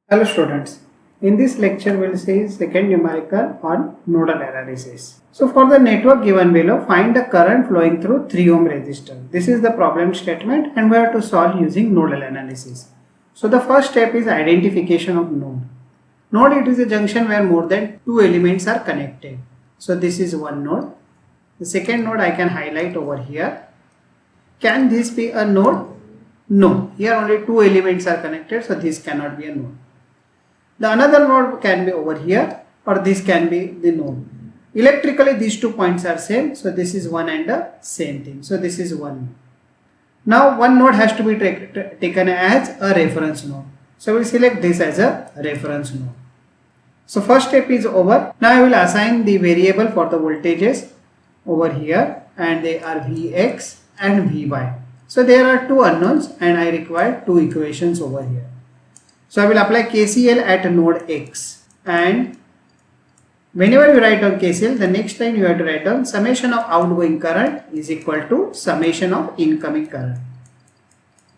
Hello students, in this lecture we will see second numerical on nodal analysis. So for the network given below, find the current flowing through 3 ohm resistor. This is the problem statement and we have to solve using nodal analysis. So the first step is identification of node. Node, it is a junction where more than 2 elements are connected. So this is one node. The second node I can highlight over here. Can this be a node? No, here only 2 elements are connected, so this cannot be a node. The another node can be over here, or this can be the node. Electrically these 2 points are same, so this is one and the same thing. So this is one. Now one node has to be taken as a reference node. So we will select this as a reference node. So first step is over. Now I will assign the variable for the voltages over here, and they are Vx and Vy. So there are 2 unknowns and I require 2 equations over here. So I will apply KCL at node X, and whenever you write down KCL, the next line you have to write down summation of outgoing current is equal to summation of incoming current.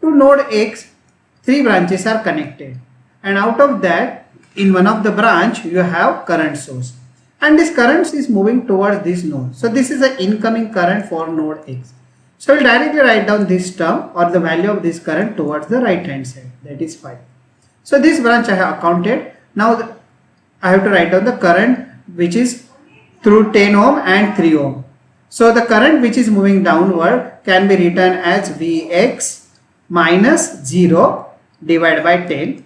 To node X, 3 branches are connected, and out of that, in one of the branch you have current source, and this current is moving towards this node. So this is the incoming current for node X. So I will directly write down this term or the value of this current towards the right hand side, that is 5. So this branch I have accounted. Now I have to write down the current which is through 10 ohm and 3 ohm. So the current which is moving downward can be written as Vx minus 0 divided by 10,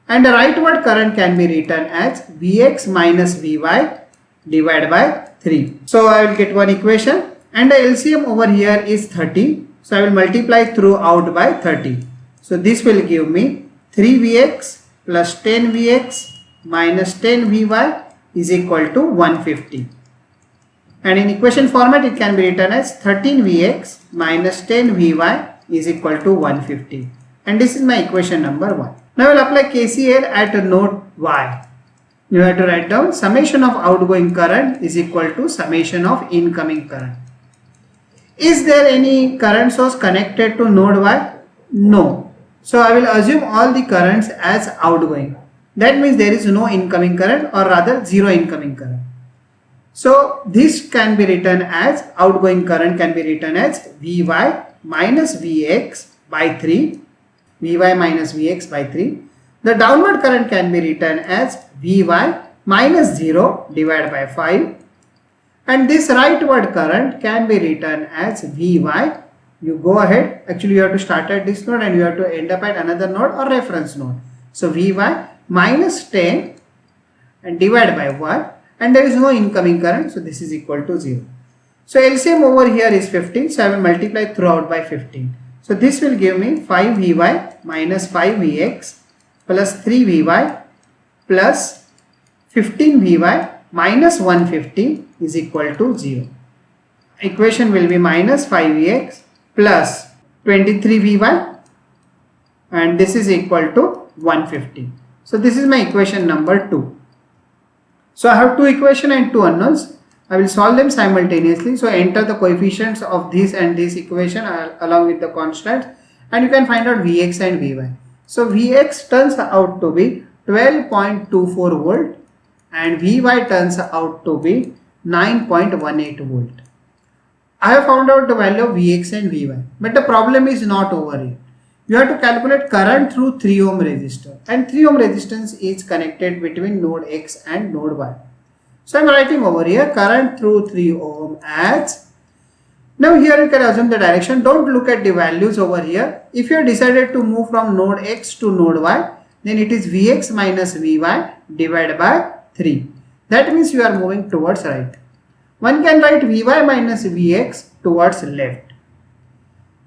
and the rightward current can be written as Vx minus Vy divided by 3. So I will get one equation, and the LCM over here is 30. So I will multiply throughout by 30. So this will give me 3Vx plus 10Vx minus 10Vy is equal to 150. And in equation format it can be written as 13Vx minus 10Vy is equal to 150. And this is my equation number 1. Now I will apply KCL at node Y. You have to write down summation of outgoing current is equal to summation of incoming current. Is there any current source connected to node Y? No. So I will assume all the currents as outgoing. That means there is no incoming current, or rather 0 incoming current. So this can be written as outgoing current can be written as Vy minus Vx by 3. Vy minus Vx by 3. The downward current can be written as Vy minus 0 divided by 5. And this rightward current can be written as Vy. You go ahead, actually you have to start at this node and you have to end up at another node or reference node. So Vy minus 10 and divided by 1, and there is no incoming current, so this is equal to 0. So LCM over here is 15, so I will multiply throughout by 15. So this will give me 5Vy minus 5Vx plus 3Vy plus 15Vy minus 150 is equal to 0. Equation will be minus 5Vx plus 23Vy, and this is equal to 150. So this is my equation number 2. So I have 2 equations and 2 unknowns. I will solve them simultaneously. So enter the coefficients of this and this equation along with the constants, and you can find out Vx and Vy. So Vx turns out to be 12.24 volt and Vy turns out to be 9.18 volt. I have found out the value of Vx and Vy, but the problem is not over here. You have to calculate current through 3 ohm resistor, and 3 ohm resistance is connected between node X and node Y. So I am writing over here current through 3 ohm as, now here you can assume the direction. Don't look at the values over here. If you have decided to move from node X to node Y, then it is Vx minus Vy divided by 3. That means you are moving towards right. One can write Vy minus Vx towards left.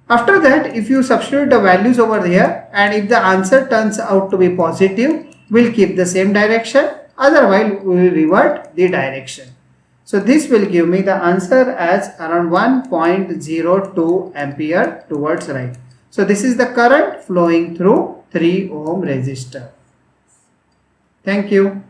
After that, if you substitute the values over here, and if the answer turns out to be positive, we will keep the same direction, otherwise we will revert the direction. So this will give me the answer as around 1.02 ampere towards right. So this is the current flowing through 3 ohm resistor. Thank you.